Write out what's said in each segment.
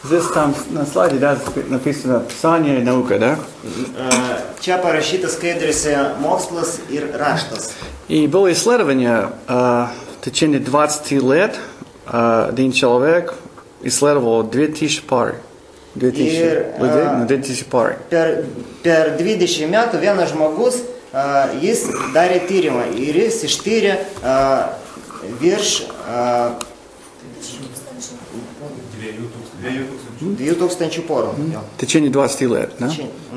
Здесь там на слайде, да, написано «Писание и наука», да? Čia parašyta skaidrėse mokslas ir raštas. И было исследование в течение 20 лет. Один человек исследовал 2000 пар. 2000 людей, 2000 пар. Per 20 metų vienas žmogus, jis darė tyrimą ir jis ištyrė virš 2000 пору. В течение 20 лет, да?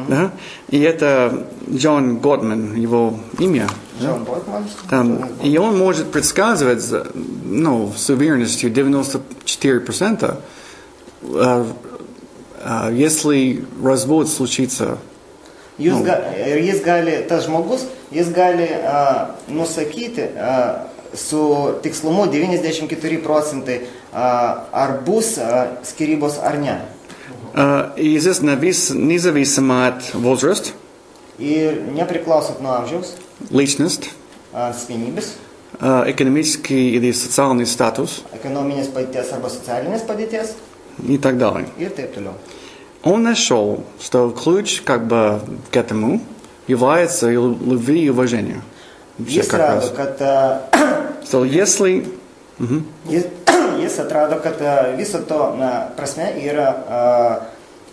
Да? И это Джон Готман, его имя. Джон Готман. Там, и он может предсказывать, ну, с уверенностью 94%, если развод случится. Jis gali, tas žmogus, jis gali nusakyti su tikslumu 94%, ar bus skyrybos ar ne. И здесь независимо от возраста, Ir nepriklausot nuo amžiaus, личность, asmenybės, экономический или социальный статус ekonominės padėties arba socialinės padėties и так далее. ir taip toliau. Он нашел, что ключ как бы к этому является любви и уважение. Jis rado, kad Что если... jis atrado, kad viso to prasme yra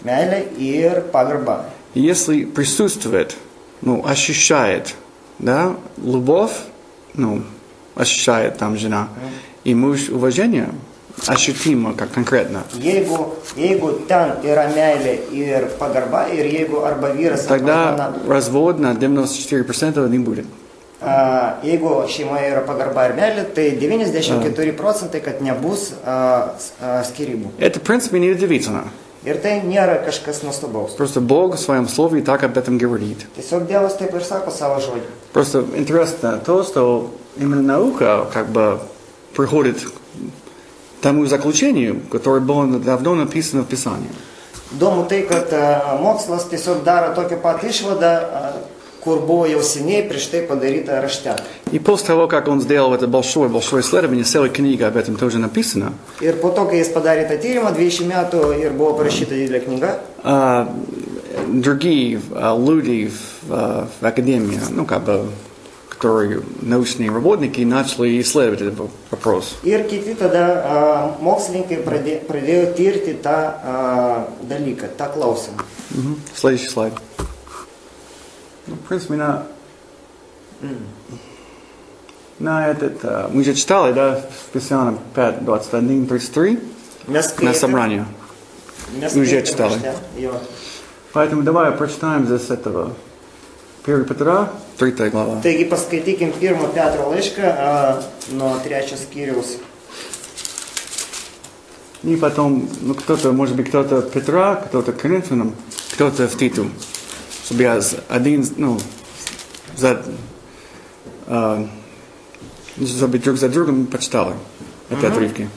meilė ir pagarba. Если присутствует, ну, ощущает, да, любовь, ну, ощущает там жена, и муж уважение, ощутимо, как конкретно. Jeigu ten yra meilė ir pagarba, ir jeigu arba vyras Тогда развод на 94% не будет. Jeigu šeimoje yra pagarba ir meilė, tai 94%, kad nebus skyrybų. Это, в принципе, неудивительно. Ir tai nėra kažkas nuostabaus. Просто Бог в своем слове так об этом говорит. Tiesiog Dievas taip ir sako savo žodį. Просто интересно то, что именно наука как бы приходит к тому заключению, которое было давно написано в Писании. Įdomu tai, kad mokslas tiesiog daro tokią pat išvadą, kur buvo jau seniai prieš tai padaryta rašte. И после того, как он сделал это большое исследование, целая книга об этом тоже написана. Ir po to, kai jis padarė tą tyrimą, 20 metų ir buvo parašyta didelė knyga. Другие люди в академии, ну как бы, которые научные работники, начали исследовать этот вопрос. Ir kiti tada mokslininkai pradėjo tirti tą dalyką, tą klausimą. Следующий слайд. Ну, в принципе, на этот... Мы же читали, да, в Писании 5, 21, 33 на собрании. Мы уже читали. Поэтому давай прочитаем здесь этого 1 Петра, 3 глава. Taigi paskaitykim 1 Petro laišką nuo 3 skyriaus. И потом, ну, кто-то, может быть, кто-то Петра, кто-то Коринфянам, кто-то в Титу. Чтобы я один, ну, чтобы друг за другом почитали эти отрывки.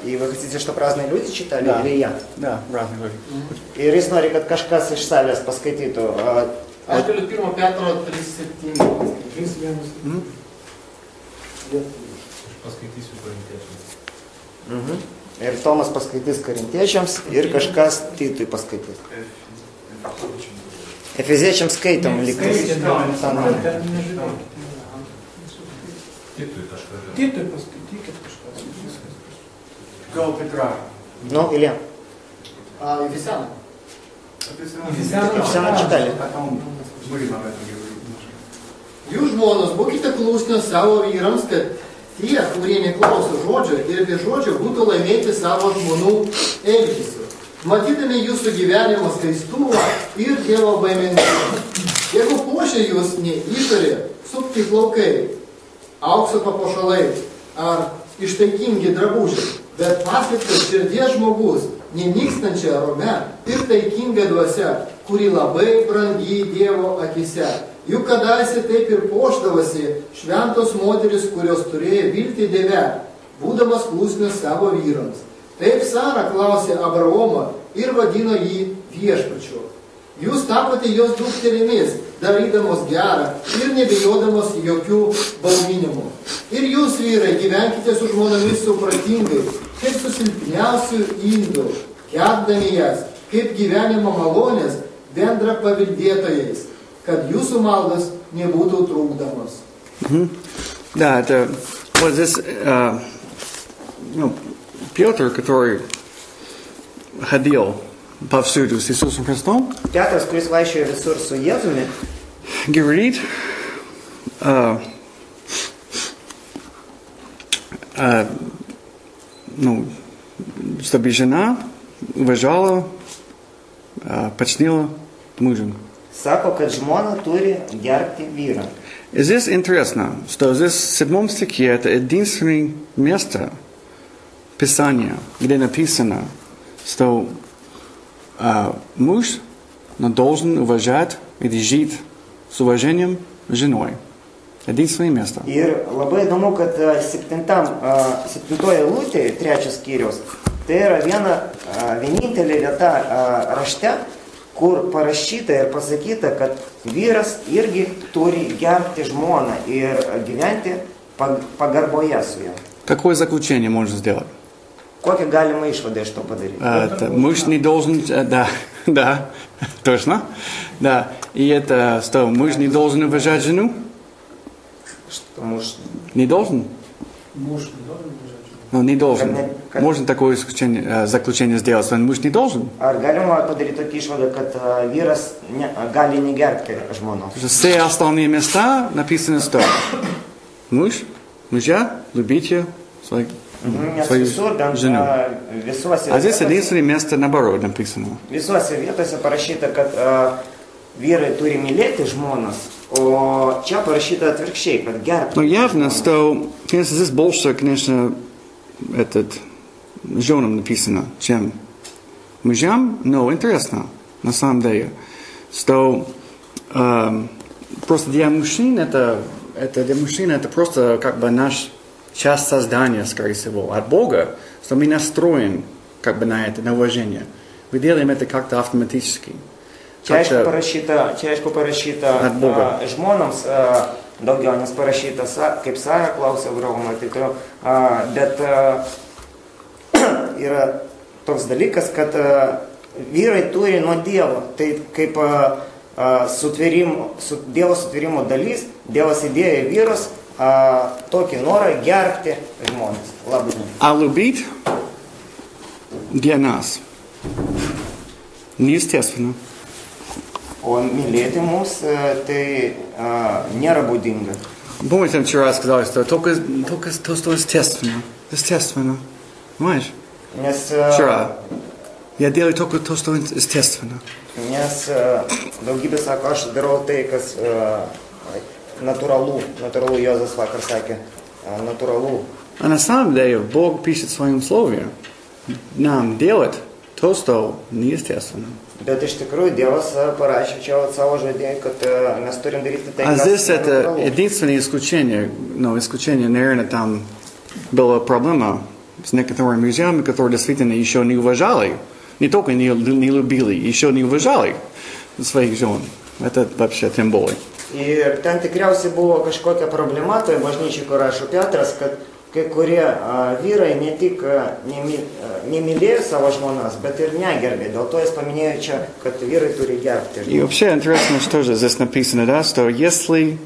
И вы хотите, чтобы разные люди читали, да. Или я? Да, разные люди. Ir jis nori, kad kažkas iš salės paskaitytų. Aš galiu 1 Petro 3:7. Paskaitysiu korintiečiams. Ir Tomas paskaitys korintiečiams ir kažkas Titui paskaitys. Efeziečiams skaitom liktais. Titui paskaitykit kažkas. Gal Петра. Ну, Илья. Ефесянам. Ефесянам читали. Потом будем об этом говорить. Jūs žmonos, būkite klusni savo vyrams, kad tie, kurie neklauso žodžio ir be žodžio būtų laimėti savo žmonų elgesiu, matydami jūsų gyvenimo skaistumą ir Dievo baimingumą. Jeigu puošia jūs ne išorė, supti plaukai, aukso papuošalai ar ištaikingi drabužiai, bet paslėptas širdies žmogus, nenykstančia arome ir taikinga dvasia, kuri labai brangi Dievo akise. Juk kadaise taip ir puošdavosi šventos moteris, kurios turėjo viltį Dieve, būdamas klusnios savo vyrams. Taip Sara klausė Abraomą ir vadino jį viešpačiu. Jūs tapote jos dukterimis, darydamos gerą ir nebijodamos jokių bauginimų. Ir jūs, vyrai, gyvenkite su žmonomis supratingai, kaip su silpniausiu indu, gerbdami jas, kaip gyvenimo malonės bendra paveldėtojais, kad jūsų maldos nebūtų trukdamos. Да, это вот здесь Петр, который ходил повсюду с Иисусом Христом, Петras, kuris vaikščiojo visur su Jėzumi, говорит, чтобы жена уважала, почтила мужа. sako, kad žmona turi gerbti vyrą. И здесь интересно, что здесь в 7 стихе это единственное место Писания, где написано, что муж должен уважать или жить с уважением женой. Единственное место. Ir labai įdomu, kad 7 eilutėje, 3 skyrius, tai yra vienintelė vieta rašte, kur parašyta ir pasakyta, kad vyras irgi turi gerbti žmoną ir gyventi pagarboje su ja. Какое заключение можно сделать? Kokią galima išvadą iš to padaryti? Муж не должен, да, точно, да. И это что, муж не должен уважать жену? Что муж... Не должен? Муж не должен уважать жену. Ну, не должен. Можно такое заключение сделать, что муж не должен? Ar galima padaryti tokį išvadą, kad vyras gali negerbti žmonos? Все остальные места написано, что мужья, любите свою жену. А здесь единственное место наоборот написано. Visuose vietose parašyta, kad vyrai turi mylėti žmonas, o čia parašyta atvirkščiai, kad gerbti. Но явно, что, конечно, здесь больше, конечно, женам написано, чем мужьям, но интересно, на самом деле, что просто для мужчин это просто как бы наш часть создания, скорее всего, от Бога, что мы настроен как бы на это, на уважение. Мы делаем это как-то автоматически. Čia aišku parašyta žmonams daugiau, nes parašyta, kaip Sara klausė Abraomą, bet yra toks dalykas, kad vyrai turi nuo Dievo, tai kaip Dievo sutvėrimo dalis, Dievas įdėjo į vyrus tokį norą gerbti žmonės. А любить для нас неестественно. O mylėti mums tai nėra būdinga. Помните, я вчера сказал, что только то, что естественно. Естественно. Понимаешь? Вчера. Я делаю только то, что естественно. Nes daugybė sako, aš darau tai, kas натуралу, Jozas vakar sakė, натуралу. А на самом деле Бог пишет в своем слове нам делать то, что неестественно. Bet iš tikrųjų Dievas parašė čia savo žodį, kad mes turim daryti tai, А здесь это единственное исключение, наверное, там была проблема с некоторыми мужьями, которые действительно еще не уважали, не только не любили, еще не уважали своих жен. Это вообще тем более. Ir ten tikriausiai buvo kažkokia problema toje bažnyčiai, kur rašo Petras, kad kai kurie vyrai ne tik nemylėjo savo žmonas, bet ir negerbė. Dėl to jis paminėjo čia, kad vyrai turi gerbti. И вообще интересно, что же здесь написано, да, что если,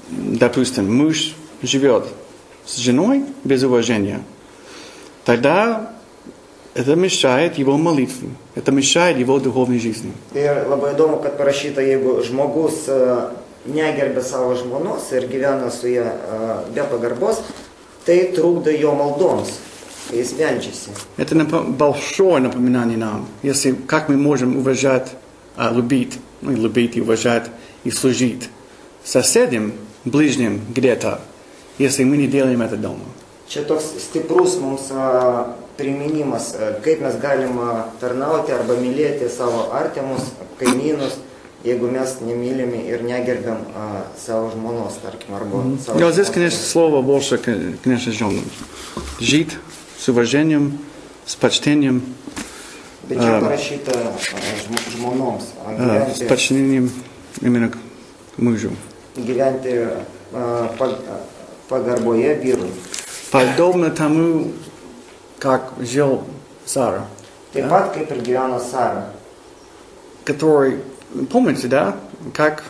допустим, муж живет с женой без уважения, тогда это мешает его молитве, это мешает его духовной жизни. Ir labai įdomu, kad parašyta, jeigu žmogus negerbė savo žmonos ir gyvena su ja be pagarbos, tai trukdo jo maldoms, kai jis meldžiasi. Это большое напоминание нам, если как мы можем уважать, любить и уважать и служить соседям, ближним где-то, если мы не делаем это дома. Čia toks stiprus mums priminimas, kaip mes galim tarnauti arba mylėti savo artimus, kaimynus, jeigu mes nemylime ir negerbiam savo žmonos, tarkim, arba savo... Но здесь, конечно, слово больше, конечно, женам. Жить с уважением, с почтением. Bet čia parašyta žmonoms. С почтением именно к мужу. Gyventi pagarboje vyrui. Подобно тому, как жил Сара. Taip pat kaip ir gyveno Sara. Который, помните, да, как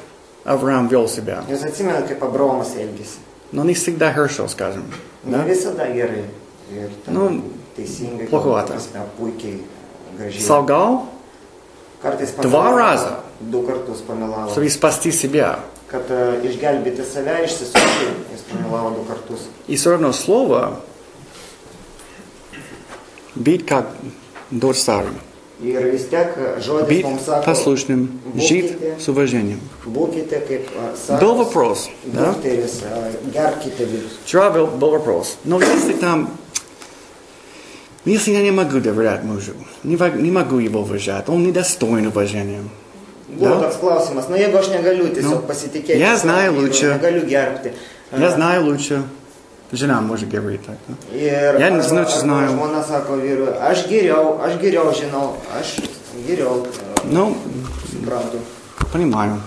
Авраам вел себя? Jūs atsimenate, kaip Abraomas elgėsi? Но не всегда хорошо, скажем. Ne visada gerai. Ir teisingai, плоховато. Puikiai, gražiai. Солгал Kartais 2 раза, 2 kartus pamelavo. чтобы спасти себя. Kad išgelbėti save, išsisukti, jis pamelavo 2 kartus. И все равно слово быть как дочь Сары. Ir vis tiek žodis Быть mums sako, послушным, жить с уважением. būkite kaip Saros Был вопрос, да? dukterys, gerbkite vyrus. Вчера был вопрос. Но если я не могу доверять мужу, не могу его уважать, он недостоин уважения. Buvo toks klausimas, na jeigu aš negaliu tiesiog pasitikėti, Я знаю лучше. negaliu gerbti. Я знаю лучше. Жена может говорить так. Да? Ir Я не знаю. žmona sako vyrui, aš geriau žinau, aš geriau Ну, suprantu. понимаю.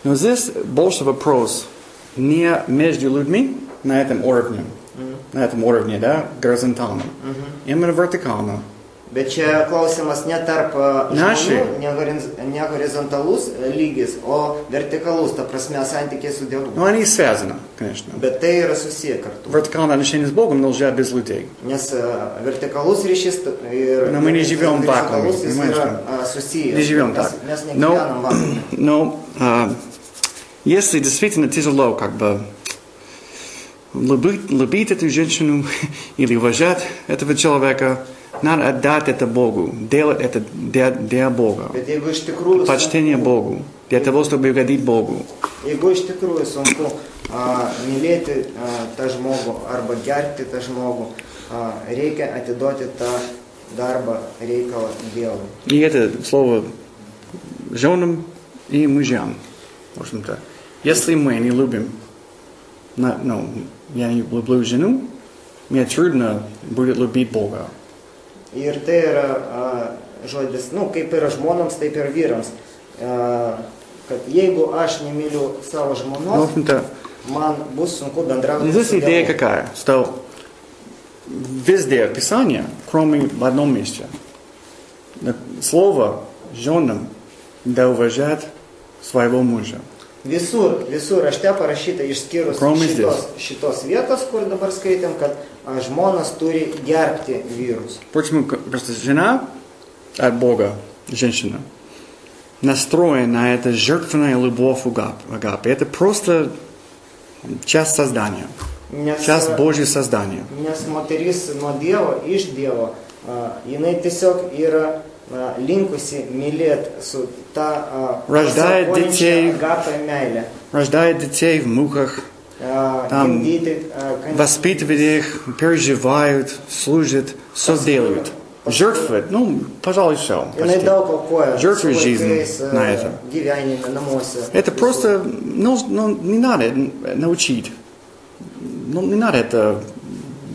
Но здесь больше вопрос не между людьми на этом уровне, да, горизонтально, именно вертикально. Bet čia klausimas ne tarp žmonių, ne horizontalus lygis, o vertikalus, ta prasme, santykiai su Dievu. Но они связаны, конечно. Bet tai yra susiję kartu. Вертикальное отношение с Богом нельзя без людей. Nes vertikalus ryšys ir Но мы не живем в вакууме, jis понимаешь? yra susijęs. Не живем так. Mes negyvenam vakuume. Но если действительно тяжело как бы любить эту женщину или уважать этого человека, надо отдать это Богу, делать это для Бога. Bet jeigu iš tikrųjų Почтение Богу, для того, чтобы угодить Богу. Jeigu iš tikrųjų sunku mylėti tą žmogų arba gerbti tą žmogų, reikia atiduoti tą darbą, reikalą Dievui. И это слово женам и мужьям. В общем-то, если мы не любим, я не люблю жену, мне трудно будет любить Бога. Ir tai yra žodis, kaip ir žmonams, taip ir vyrams, kad jeigu aš nemyliu savo žmonos, man bus sunku bendrauti Здесь su идея Dievu. какая? Что везде Писание, кроме в одном месте, слово женам да уважать своего мужа. Visur rašte parašyta išskyrus šitos vietos, kur dabar skaitėm, kad žmonos turi gerbti vyrus. Почему? Просто жена от Бога, женщина, настроена на это жертвенная любовь агапе. Это просто часть создания, часть Божьего создания. Nes moteris nuo Dievo, iš Dievo, jinai tiesiog yra linkusi mylėti su ta рождает агапе meilė. Рождает детей в муках, там воспитывает их, переживают, служат, все делают. Жертвуют, пожалуй, все. Жертвует жизнь на это. Это просто, не надо научить. Не надо это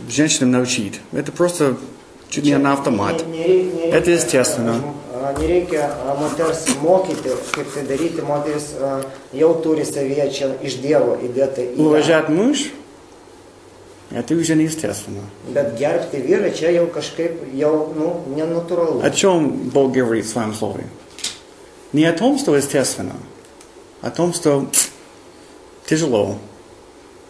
женщинам научить. Это просто чуть не на автомат. Это естественно. Nereikia moters mokyti, kaip tai daryti, moteris jau turi savyje čia iš Dievo įdėti į ją. Уважать муж, это уже неестественно. Bet gerbti vyrą čia jau kažkaip, nenatūralu. О чем Бог говорит в своем слове? Не о том, что естественно, а о том, что тяжело,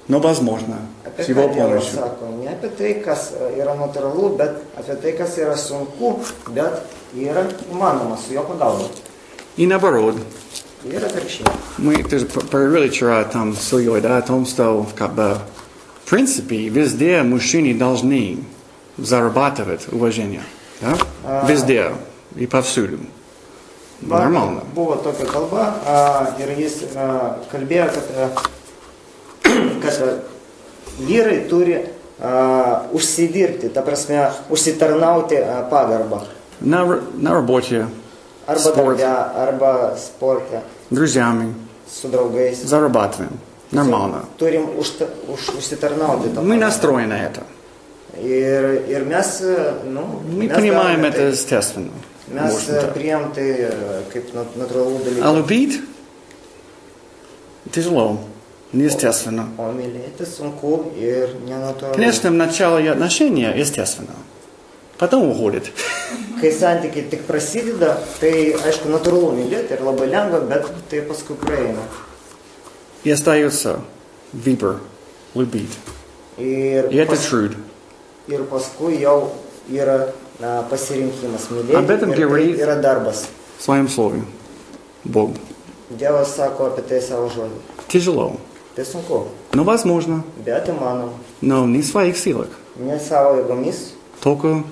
но возможно, с его помощью. Ne apie tai, kas yra natūralu, bet apie tai, kas yra sunku, bet yra įmanoma su jo pagalba. И наоборот. Ir atvirkščiai. Мы тоже поговорили вчера там с Ильей, да, о том, что в принципе везде мужчины должны зарабатывать уважение. Да? Везде и повсюду. Нормально. Buvo tokia kalba ir jis kalbėjo, kad vyrai turi užsidirbti, ta prasme, užsitarnauti pagarbą. На работе, Arba darbe, arba sporte. Друзьями. Su draugais. Зарабатываем. Нормально. Turim užsitarnauti tą. Мы настроены на это. Ir mes, Мы понимаем это естественно. Mes priėm tai kaip natūralų dalyką. А любить тяжело, неестественно. O mylėti sunku ir nenatūralu. Конечно, в начале отношения естественно. Потом уходит. kai santykiai tik prasideda, tai aišku natūralu mylėti ir labai lengva, bet tai paskui praeina. И остается выбор любить. И это трудно. Ir paskui jau yra pasirinkimas mylėti. Об этом говорит yra darbas. в своем слове Бог. Dievas sako apie tai savo žodį. Тяжело. Tai sunku. Но возможно. Bet įmanoma. Но не в своих силах. Ne savo jėgomis. Только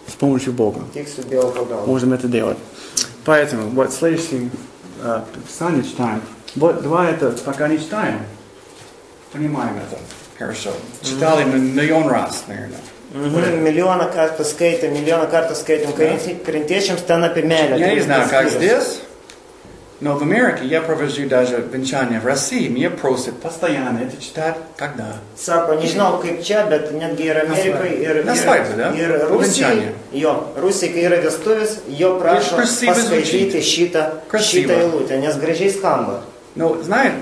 с помощью Бога. Tik su Dievo pagalba. Можем это делать. Поэтому вот следующий Писание читаем. Вот два это пока не читаем. Понимаем это хорошо. Читали миллион раз, наверное. Milijoną kartų skaitėm korintiečiams ten apie meilę. Я не знаю, как здесь, но в Америке я провожу даже венчание в России. Меня просят постоянно это читать. Когда? Sako, nežinau kaip čia, bet netgi ir Amerikai, ir Rusijai, Rusijai, kai yra vestuvės, jo prašo paskaityti šitą eilutę, nes gražiai skamba. Но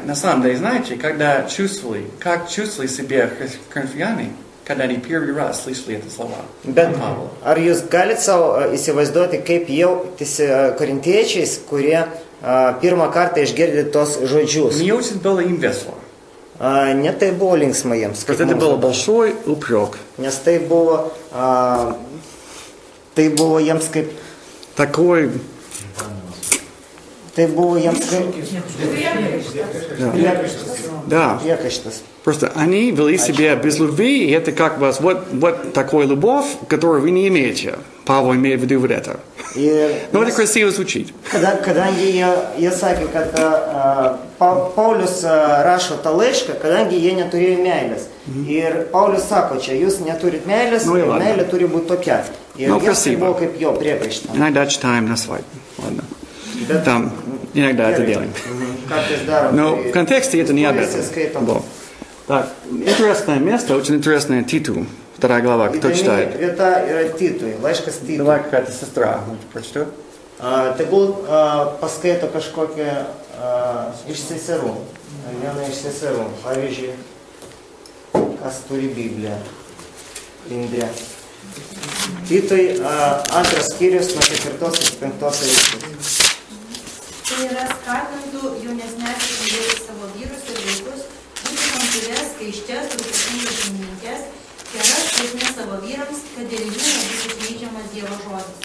на самом деле, знаете, как чувствовали себя христиане, когда они первый раз слышали это слова. Bet ar jūs galite savo įsivaizduoti, kaip jautėsi korintiečiais, kurie pirmą kartą išgirdė tos žodžius? Мне очень было им весело. Ne tai buvo linksma jiems. Это был большой упрек. Nes tai buvo jiems kaip... Такой... Tai buvo jiems kaip... Да. Просто они вели себя без любви, и это как вас, вот такой любовь, которую вы не имеете. Павел имеет в виду вот это. Но это красиво звучит. Kadangi jie sakė, kad Paulius rašo tą laišką, kadangi jie neturėjo meilės. Ir Paulius sako, čia jūs neturit meilės, meilė turi būti tokia. Ir jiems tai buvo kaip jo priekaištas. Иногда читаем на свадьбе. Ладно. Там иногда это делаем. Но в контексте это не об этом. Так, интересное место, очень интересное Титу, 2 глава, кто читает? Давай какая-то сестра, прочтет. Tegul paskaito kažkokią iš seserų, vieną iš seserų, pavyzdžiui, kas turi Bibliją, Indrė. Titui 2 skyrius nuo 4 iki 5 eilutės. Tai yra skatintų jaunesnės mylėti savo vyrus ir vaikus, būti santūrias, skaiščias, rūpestingas šeimininkes, geras skausmės savo vyrams, kad dėl jų nebūtų skleidžiamas Dievo žodis.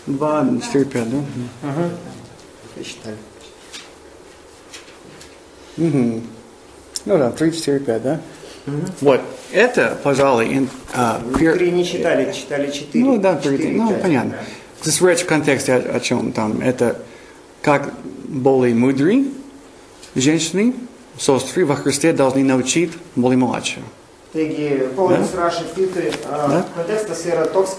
2, 4, 5, да? Ну да, 3, 4, 5, да? Вот, это, пожалуй, не читали 4. Ну да, 3, ну понятно. Здесь речь в контексте о чем там. Это как более мудрые женщины, сестры во Христе должны научить более младшие. Taigi, Paulius rašo Titui, kontekstas yra toks,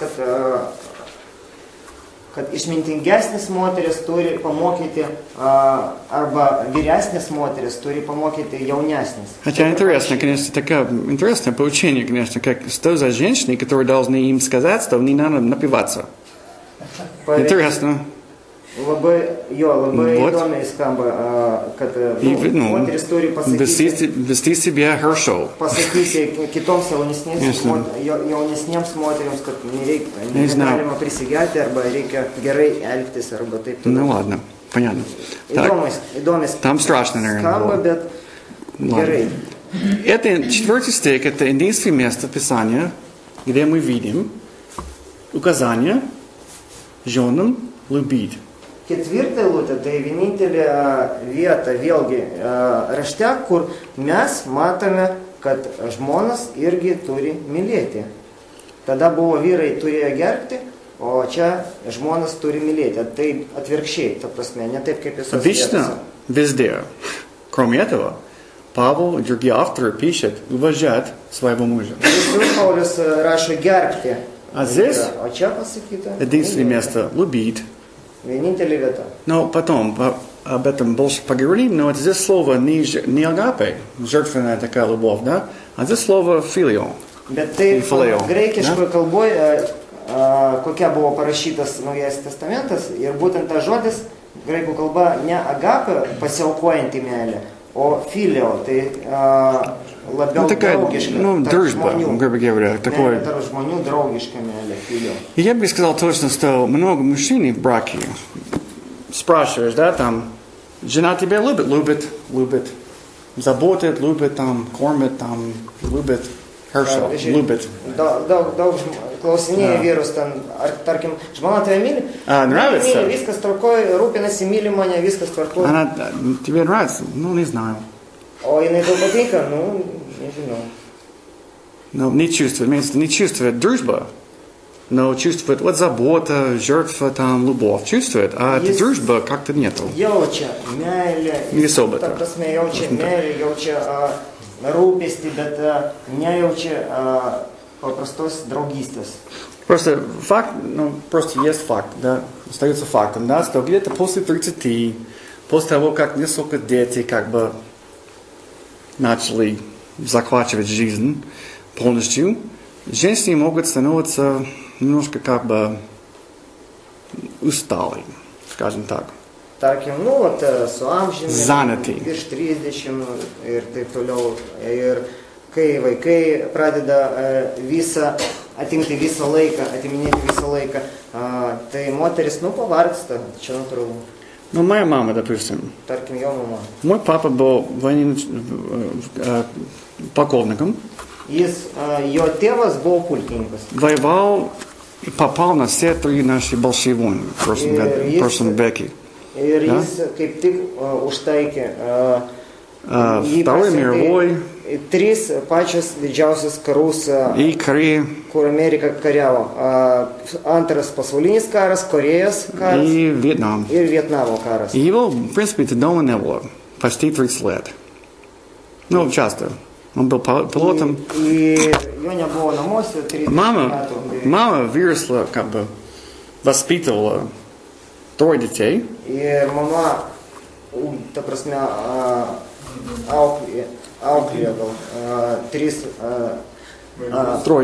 kad išmintingesnis moteris turi pamokyti, arba vyresnis moteris turi pamokyti jaunesnis. Хотя интересно, конечно, такое интересное поучение, конечно, как что за женщины, которые должны им сказать, что не надо напиваться. Интересно. Labai įdomiai skamba, kad moteris turi вести себя хорошо. Pasakyti kitoms jaunesniems moteriams, kad negalima prisigerti, arba reikia gerai elgtis, arba taip toliau. Ну ладно, понятно. Įdomiai там страшно, наверное, skamba, bet gerai. Это 4 стих, это единственное место Писания, где мы видим указание женам любить. 4 eilutė, tai vienintelė vieta, vėlgi, rašte, kur mes matome, kad žmonas irgi turi mylėti. Tada buvo vyrai turėjo gerbti, o čia žmonas turi mylėti. Tai atvirkščiai, ta prasme, не taip, kaip Иисус. Обычно везде, кроме этого, Павел и другие авторы пишут уважать своего мужа. Павлus rašo gerbti. А здесь o čia pasakyta единственное место любить. Vienintelė vieta. Но потом об этом больше поговорим, но это здесь слово не агапе, жертвенная такая любовь, да? А здесь слово филио. Bet tai graikiškoje kalboje, kokia buvo parašytas Naujasis testamentas, ir būtent tas žodis, graikų kalba, ne agapė pasiaukojanti meilė, o filio. Tai labiau draugiška. Дружба, грубо говоря. Такое. Tarp žmonių draugiška meilė, filiо. Я бы сказал точно, что много мужчин в браке спрашиваешь, да, там, жена тебя любит, заботит, любит, там, кормит, там, любит, хорошо, любит. Daug klausinėja vyrus ten, ar tarkim, žmona tave myli? Нравится? Myli, viskas tvarkoj, rūpinasi, myli mane, viskas tvarkoj. Она тебе нравится? Ну, не знаю. O jinai tau patinka? Nu, nežinau. Но не чувствует, не чувствует дружба, но чувствует вот забота, жертва, там, любовь. Чувствует, а дружба как-то нету. Jaučia meilę. Не особо. Ta prasme, jaučia meilę, jaučia rūpestį, bet nejaučia paprastos draugystės. Просто факт, просто есть факт, да, остается фактом, да, что где-то после 30, после того, как несколько детей как бы начали захватывать жизнь полностью, женщины могут становиться немножко как бы усталые, скажем так. Tarkim, nu, vat, su amžiumi, Занятые. virš 30 ir taip toliau. Ir kai vaikai pradeda atimti visą laiką, atiminėti visą laiką, tai moteris, nu, pavargsta, čia natūralu. Ну, моя мама, допустим. Tarkim, jo mama. Мой папа был полковником. Jo tėvas buvo pulkininkas. Воевал и попал на все 3 наши большие войны в прошлом веке. Ir jis kaip tik užtaikė Второй мировой 3 pačios didžiausios karus, и Корея, kur Amerika kariavo. Antras pasaulinis karas, Korėjos karas и Вьетнам. ir Vietnamo karas. И его, в принципе, дома не было почти 30 лет. Ну, часто. Он был пилотом. И jo nebuvo namuose 30 metų. Мама выросла, как бы воспитывала 3 детей. Ir mama, ta prasme, auklė gal 3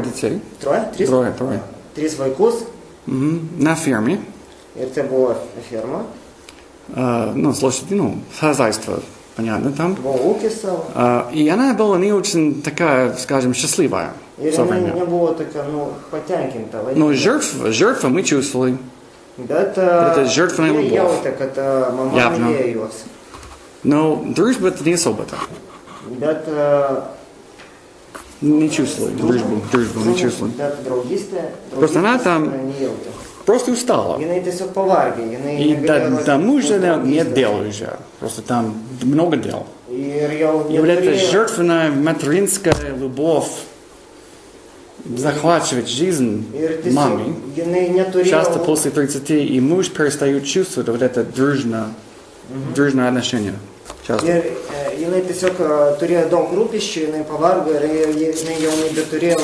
детей. 3 vaikus. На ферме. Ir tai buvo ferma. Ну, слушайте, хозяйство, понятно, там. Buvo ūkis savo. И она была не очень такая, скажем, счастливая. Ir jinai nebuvo tokia, patenkinta. Но жертва мы чувствовали. Bet жертвенная jie любовь. jautė, kad mama mylėjo juos. Но дружба это не особо-то. Bet не чувствовали дружбу не чувствовали. Bet draugystė Просто она там nejautė. просто устала. Jinai tiesiog pavargė. И тому же нет дела уже. Просто там много дел. Ir jau И вот эта жертвенная материнская любовь захватывает жизнь мамы. Часто после 30 и муж перестает чувствовать вот это дружное отношение. Часто. Ir jinai tiesiog turėjo daug rūpesčių, jinai pavargo ir jinai jau nebeturėjo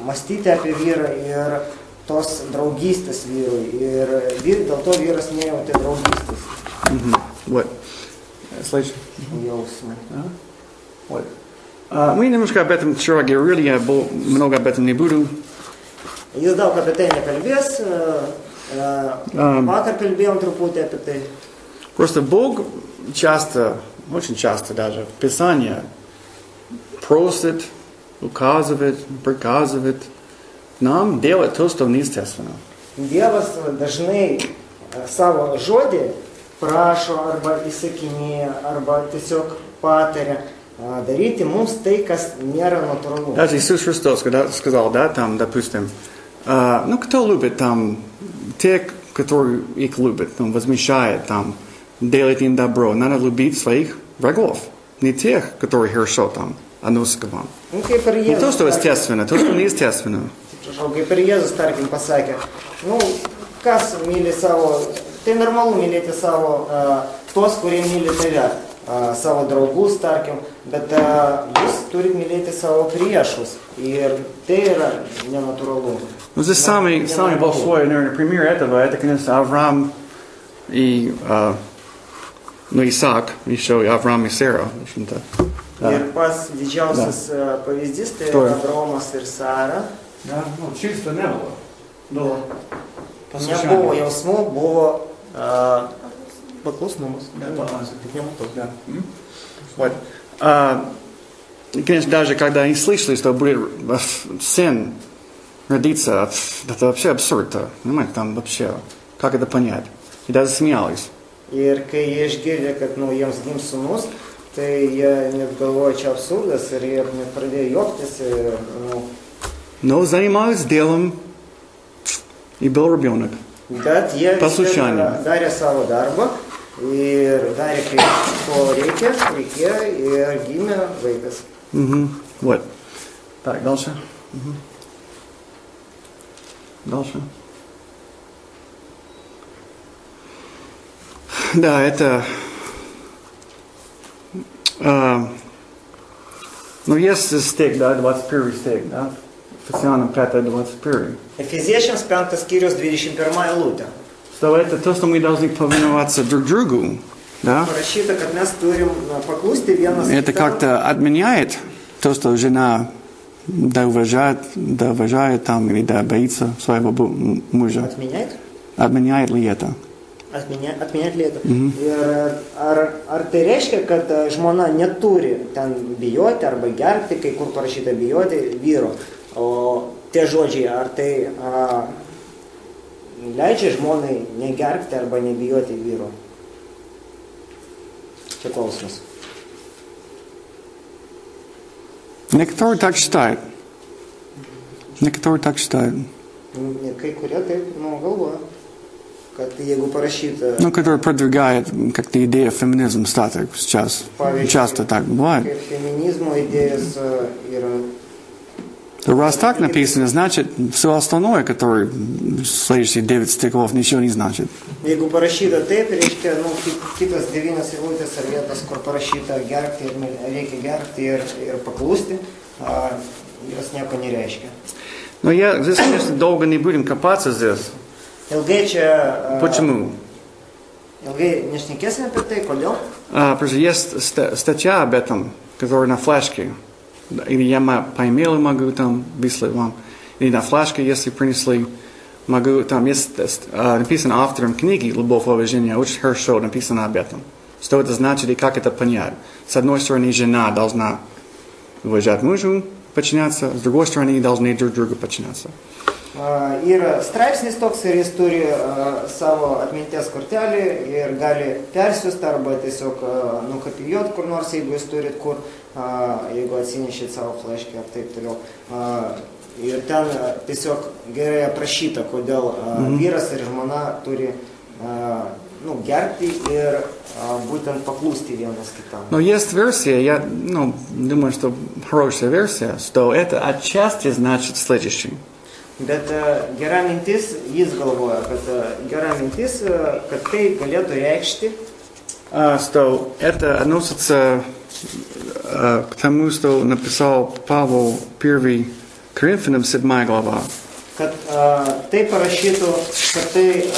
mąstyti apie vyrą ir tos draugystės vyrui. Ir dėl to vyras nejautė draugystės. Вот. Слышишь? Jausmai. Вот. Мы немножко об этом вчера говорили, я много об этом не буду. Jis daug apie tai nekalbės. Vakar kalbėjom truputį apie tai. Просто Бог часто, очень часто даже в Писании просит, указывает, приказывает нам делать то, что неестественно. Dievas dažnai savo žodį prašo arba įsakinėja, arba tiesiog pataria daryti mums tai, kas nėra natūralu. Даже Иисус Христос сказал, да, там, допустим, кто любит там те, которые их любят, возмещает там, делает им добро, надо любить своих врагов, не тех, которые хорошо там относятся к вам. Не то, что естественно, то, что неестественно. Kaip ir Jėzus, tarkim, pasakė, kas myli savo, tai normalu mylėti savo, tuos, kurie myli tave, savo draugus, tarkim, bet jūs turit mylėti savo priešus ir tai yra nenatūralu. Здесь самый большой, наверное, пример этого, это, конечно, Авраам и Исаак, еще и Авраам и Сара, в общем-то. Ir pats didžiausias pavyzdys tai Abraomas ir Sara. Чувства не было. Было Nebuvo jausmų, buvo paklusnumas. Вот. Конечно, даже когда они слышали, что будет сын родиться, это вообще абсурд. Понимаете, там вообще, как это понять? И даже смеялись. Ir kai jie išgirdė, kad jiems gims sūnus, tai jie net galvoja, čia absurdas, ir jie net pradėjo juoktis. Но занимались делом, и был ребенок. Bet jie darė savo darbą ir darė, ko reikėjo, ir gimė vaikas. Вот. Так, дальше. Дальше. Да, это... есть стих, да, 21 стих, да? Ефесянам 5:21. Ефезiečiams 5 skyrius 21 eilutė. Что это то, что мы должны повиноваться друг другу, да? Parašyta, kad mes turim paklusti vienas kitam. Это как-то отменяет то, что жена уважает там или боится своего мужа. Отменяет? Отменяет ли это? Atminėt lietą. Ir ar tai reiškia, kad žmona neturi ten bijoti arba gerbti, kai kur parašyta bijoti vyro. O tie žodžiai, ar tai leidžia žmonai negerbti arba nebijoti vyro? Čia klausimas. Некоторые так считают. Некоторые так считают. Kai kurie taip, galvoja. Kad jeigu parašyta... который продвигает как-то идею феминизма статик сейчас. Часто так бывает. Феминизму идея yra... Раз так написано, значит, все остальное, которое следующие 9 стихов, ничего не значит. Jeigu parašyta taip, reiškia, kitas 9 eilutės ar vietas, kur parašyta gerbti, reikia gerbti ir paklusti, jos nieko nereiškia. Но здесь, конечно, долго не будем копаться здесь. Ilgai čia... Почему? Ilgai nešnekėsime apie tai, kodėl? Потому что есть статья об этом, которая на флешке. Или я по имейлу могу там выслать вам. Или на флешке, если принесли, могу, там есть написано автором книги «Любовь и уважение», очень хорошо написано об этом. Что это значит и как это понять. С одной стороны, жена должна уважать мужу, подчиняться, с другой стороны, должны друг другу подчиняться. Yra straipsnis toks ir jis turi savo atminties kortelį ir gali persiųsti arba tiesiog nukopijuoti kur nors, jeigu jūs turit kur, jeigu atsinešit savo fleškę ar taip toliau. Ir ten tiesiog gerai aprašyta, kodėl vyras ir žmona turi gerbti ir būtent paklusti vienas kitam. Но есть версия, я думаю, что хорошая версия, что это отчасти значит следующее. Bet gera mintis, jis galvoja, kad gera mintis, kad tai galėtų reikšti, что это относится к тому, что написал Павел 1 Коринфянам 7 глава. Kad tai parašytų, kad tai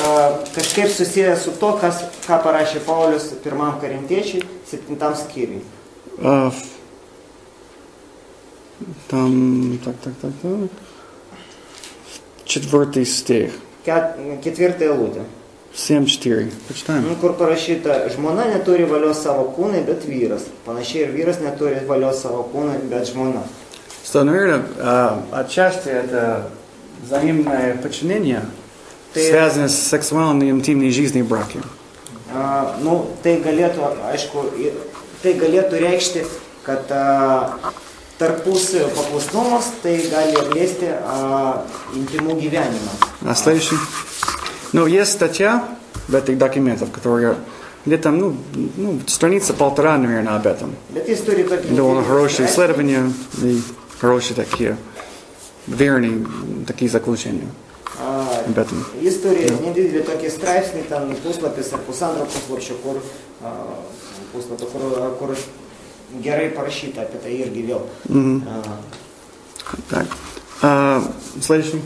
kažkaip susiję su to, ką parašė Paulius 1 Korintiečiui 7 skyriui. Там, так. 4 стих. 4 eilutė. 7:4. Почитаем. Kur parašyta, žmona neturi valios savo kūnai, bet vyras. Panašiai ir vyras neturi valios savo kūnai, bet žmona. Что, наверное, отчасти это взаимное подчинение, связанное с сексуальной интимной жизнью в браке. Tai galėtų, aišku, tai galėtų reikšti, kad tarpusavio paklusnumas tai gali liesti интиму gyvenimą. А следующий? Есть статья в этих документах, которая где-то, страница 1.5, наверное, об этом. Довольно хорошие исследования и хорошие такие, верные такие заключения об этом. История, недвижимые такие страйфни, там puslapis ar pusantro puslapčio, kur gerai parašyta apie tai irgi vėl. Так. Следующий.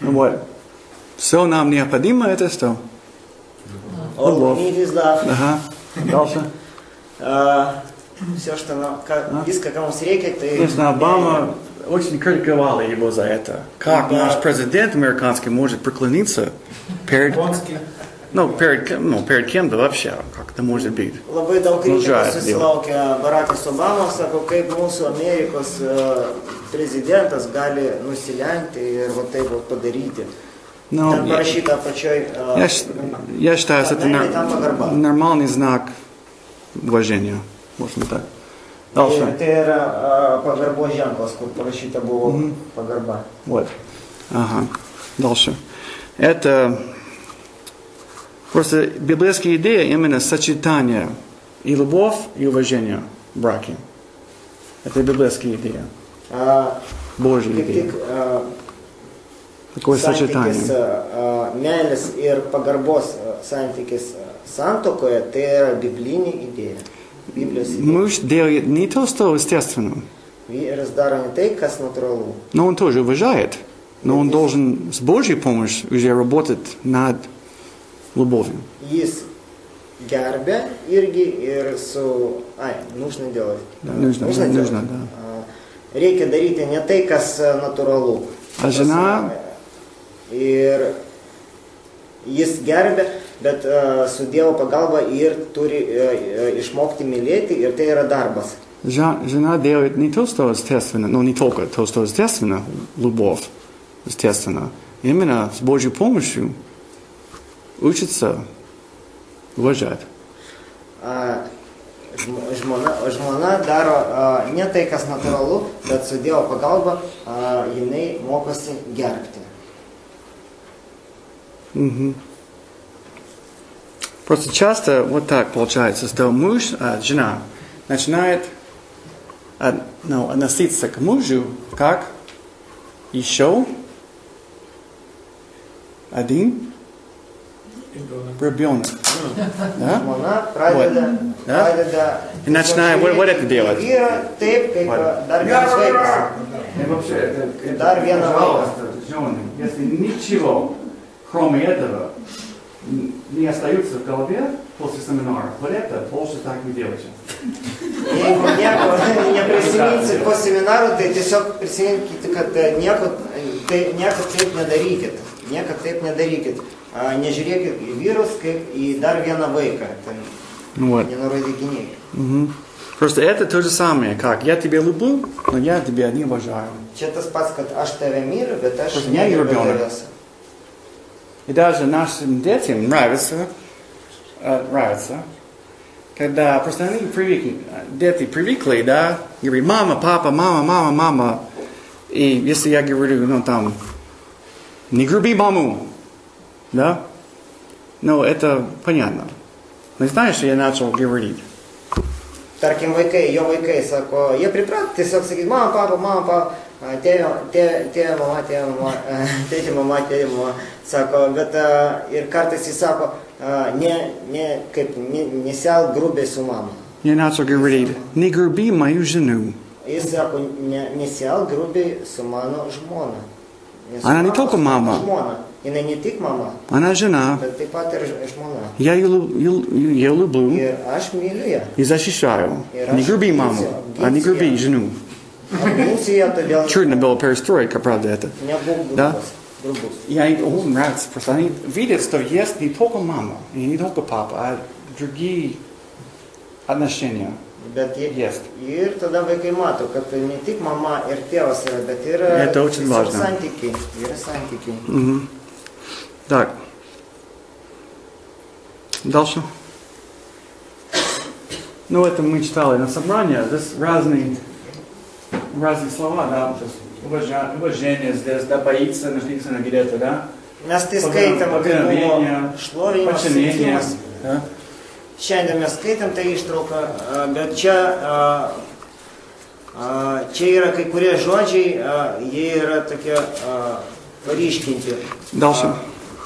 Вот. Все нам необходимо это что? All we need is love. Ага. Дальше. Все, что нам, близко кому reikia, tai... Конечно, Обама очень критиковали его за это. Как наш президент американский может преклониться перед... Ну, перед кем-то вообще, как это может быть? Labai daug kritikos susilaukia Barakas Obama, sako, kaip mūsų Amerikos prezidentas gali nusilenkti ir va taip va padaryti. Там parašyta apačioj. Я считаю, что это нормальный знак уважения, можно так. Дальше. Tai yra pagarbos ženklas, kur parašyta buvo pagarba. Вот. Ага. Дальше. Это просто библейская идея именно сочетания и любовь, и уважения в браке. Это библейская идея. Божья идея. Такое сочетание. Meilės ir pagarbos santykis santuokoje, tai yra biblinė idėja. Муж делает не то, что естественно. Vyras daro ne tai, kas natūralu. Но он тоже уважает. Но он должен с Божьей помощью уже работать над любовью. Jis gerbia irgi ir su... нужно делать. Да, нужно, да. Reikia daryti ne tai, kas natūralu. А жена... Ir jis gerbia, bet su Dievo pagalba ir turi išmokti mylėti, ir tai yra darbas. Жена делает не то, что естественно, но не только то, что естественно, любовь, естественно. Именно с Божьей помощью учится уважать. Žmona daro ne tai, kas natūralu, bet su Dievo pagalba jinai mokosi gerbti. Угу. Просто часто вот так получается, что муж, жена начинает относиться к мужу как еще один ребенок. Да? Вот. Да? И начинает вот это делать. И вообще, если ничего кроме этого не остается в голове после семинара, вот это больше так не делайте. Jeigu nieko neprisiminsit po seminarų, tai tiesiog prisiminkite, kad nieko taip nedarykit. Nieko taip nedarykit. Nežiūrėkit į vyrus kaip į dar vieną vaiką. Nenurodinėkit. Просто это то же самое, как я тебя люблю, но я тебя не уважаю. Čia tas pats, kad aš tave myliu, bet aš negerbiu tavęs. И даже нашим детям нравится, когда просто они дети привыкли, да, говорят, мама, папа, мама. И если я говорю, не груби маму, да, это понятно. Но знаешь, я начал говорить. Tarkim, jo vaikai sako, jie priprat tiesiog sakyti, mama, papa, tėvė, mama, sako, bet ir kartais jis sako, nesielk grubiai su mama. Я начал говорить, не груби мою жену. Jis sako, nesielk grubiai su mano žmona. Она не только мама. Jinai не tik mama. Она жена. Bet taip pat ir žmona. Я ее люблю. Ir aš myliu ją. И защищаю. Не груби маму, а не груби жену. Чудно было перестройка, правда, это. Да? И им нравится, просто они видят, что есть не только мама, и не только папа, а другие отношения. Bet ir tada vaikai mato, kad ne tik mama ir tėvas yra, bet yra santykiai. Yra santykiai. Так. Дальше. Это мы читали на собрании. Здесь разные слова, да. Уважение здесь, да, боится, написано где-то, да. Mes tai skaitam, kai buvo šlovinimas, siekimas. Šiandien mes skaitam tą ištrauką, bet čia yra kai kurie žodžiai, jie yra tokie paryškinti.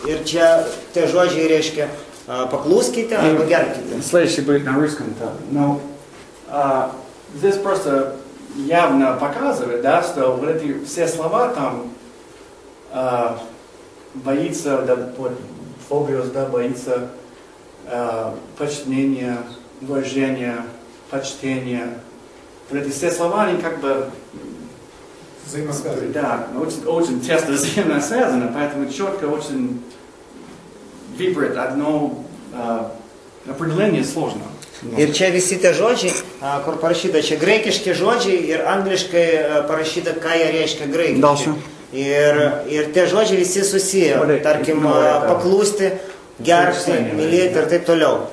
Ir čia tie žodžiai reiškia покluskite arba gerbkite. Следующий будет на русском-то. Здесь просто явно показывает, да, что вот эти все слова там боится, да, фобиос, да, боится почтение, уважение, почтение. Вот эти все слова, они как бы да, очень тесно взаимно связаны, поэтому четко очень выбрать одно определение сложно. Ir čia visi tie žodžiai, kur parašyta čia graikiški žodžiai ir angliškai parašyta, ką jie reiškia graikiškai. Ir tie žodžiai visi susiję, tarkim, paklūsti, gerbti, mylėti ir taip toliau.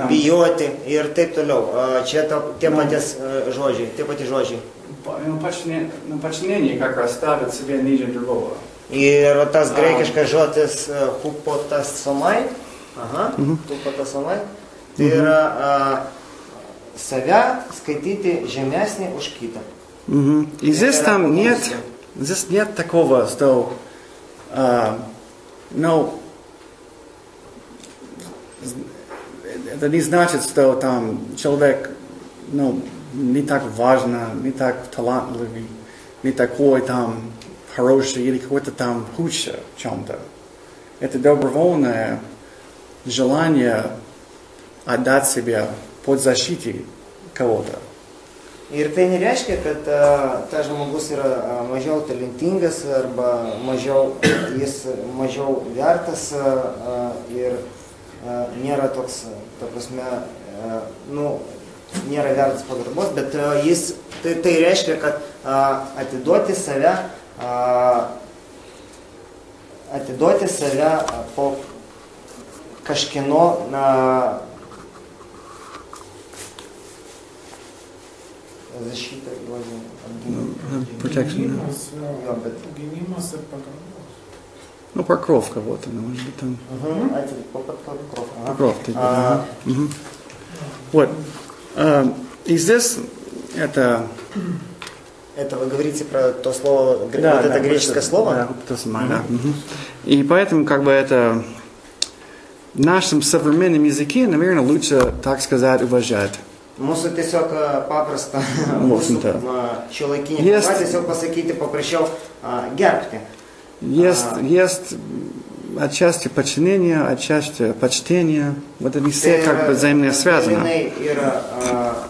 Bijoti ir taip toliau. Čia tie patys žodžiai, tie patys žodžiai. Подчинение как раз ставит себе ниже другого. Ir tas graikiškas žodis hupotasomai, hupotasomai, tai yra save skaityti žemesnį už kitą. И здесь там нет такого, что, это не значит, что там человек, не так важно, не так талантливый, не такой там хороший или какой-то там худший в чем-то. Это добровольное желание отдать себя под защитой кого-то. Ir tai nereiškia, kad tas žmogus yra mažiau talentingas arba jis mažiau vertas ir nėra toks, ta prasme, nėra vertas pagarbos, bet tai reiškia, kad atiduoti save po kažkieno защита protection. Gynimas ir pagarbos. Покров кого-то, может быть, там. Покров. Вот. И здесь это вы говорите про то слово, вот это греческое слово? Да. И поэтому, как бы, это в нашем современном языке, наверное, лучше, так сказать, уважать. Mūsų tiesiog paprasta, šiuolaikinė kalba tiesiog pasakyti paprašiau gerbti. Есть отчасти подчинение, отчасти почтение. Вот они все как бы взаимно связаны. Dalinai yra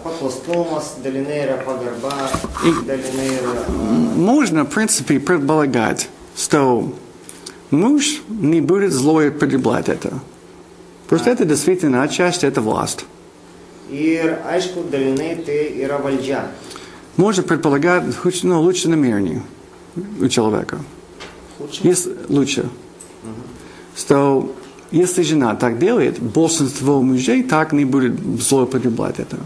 paklustumas, dalinai yra pagarba, dalinai yra... Можно, в принципе, предполагать, что муж не будет злоупотреблять это. Просто это действительно отчасти это власть. Ir aišku, dalinai tai yra valdžia. Можно предполагать лучше намерения у человека. Лучше. Что если жена так делает, большинство мужей так не будет злоупотреблять это.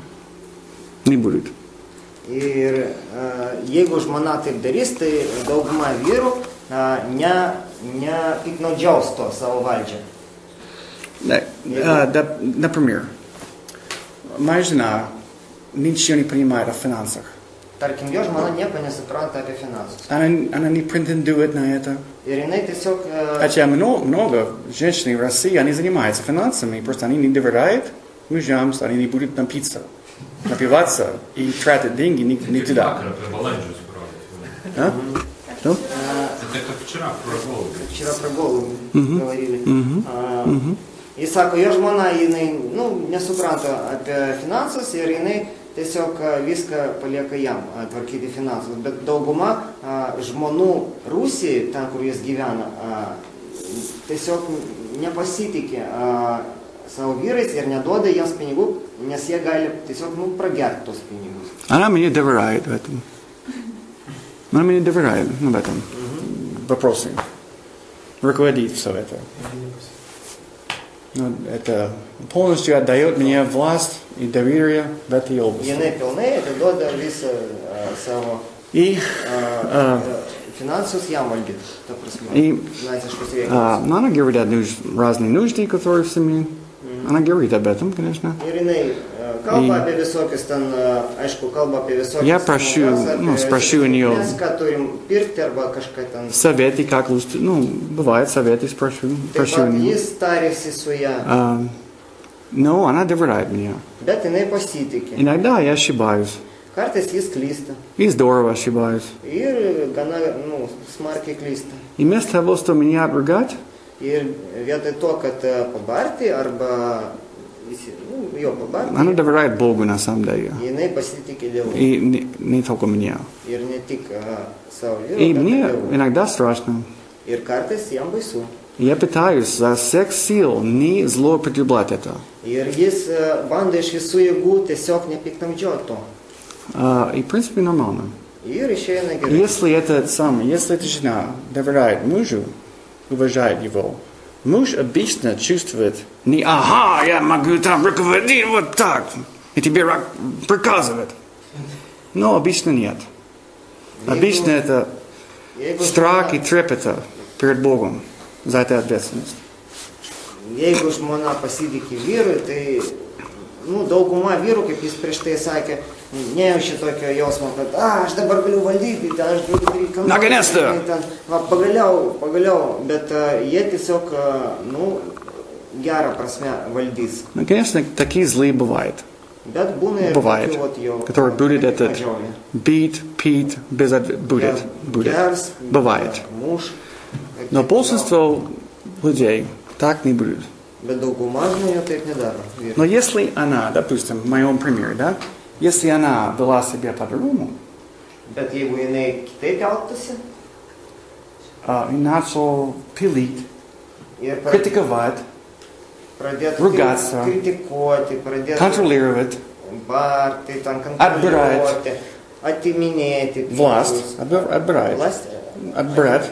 Не будет. Ir jeigu žmona taip darys, tai dauguma vyrų nepiktnaudžiaus to savo valdžią. Например, моя жена ничего не понимает о финансах. Tarkim, jo žmona nieko nesupranta apie finansus. Она не претендует на это. Ir jinai tiesiog... Хотя много женщин в России, они занимаются финансами, просто они не доверяют мужьям, что они не будут напиваться и тратить деньги не туда. Что? Это вчера про голову говорили. И sako, jo žmona, jinai, nesupranta apie finansus ir jinai tiesiog viską palieka jam tvarkyti finansus. Bet dauguma žmonų Rusijai, ten, kur jis gyvena, tiesiog nepasitikė savo vyrais ir neduoda jiems pinigų, nes jie gali tiesiog pragerti tos pinigus. Она мне доверяет в этом. Она мне доверяет в этом вопросе. Руководит все это. Это полностью отдает мне власть и доверие в этой области. Jinai pilnai atiduoda visą savo finansus jam valdyt, ta prasme, finansiškus reikalus. Она говорит о разные нужды, которые в семье. Она говорит об этом, конечно. Ir jinai kalba apie visokius ten, aišku, kalba apie visokius... Я спрошу у нее... Mes ką turim pirkti arba kažką ten... Советы, как лучше... бывает советы, спрошу у нее. Jis tarėsi su ją. Но она доверяет мне. Bet jinai pasitikė. Иногда я ошибаюсь. Kartais jis klysta. И здорово ошибаюсь. Ir gana, smarkiai klysta. И вместо того, что меня отругать, Ir vietoj to, kad pabarti arba jo pabarti, она доверяет Богу на самом деле. jinai pasitikė Dievu. И не только меня. Ir ne tik savo vyru, И bet мне ir Dievu. иногда страшно. Ir kartais jam baisu. Я пытаюсь за всех сил не злоупотреблять это. Ir jis bando iš visų jėgų tiesiog nepiktamdžioti to. И, в принципе, нормально. Ir išeina gerai. Если эта жена доверяет мужу, уважает его, муж обычно чувствует не «ага, я могу там руководить вот так», и тебе приказывает. Но обычно нет. Обычно это страх и трепета перед Богом за эту ответственность. Jeigu žmona pasitikė vyrui, tai dauguma vyrų, kaip jis prieš tai sakė, nejaučia tokio jausmo, kad aš dabar galiu valdyti, aš galiu daryti pagaliau, bet jie tiesiog, gerą prasme valdys. Конечно, такие злые бывают. Bet būna ir бывает, которые будет этот бит, пит, будет. Бывает. Но большинство людей так не будет. Но если она, допустим, в моем примере, да, если она вела себя по-другому, и начал пилить, критиковать, ругаться, контролировать, отбирать власть, отбирать.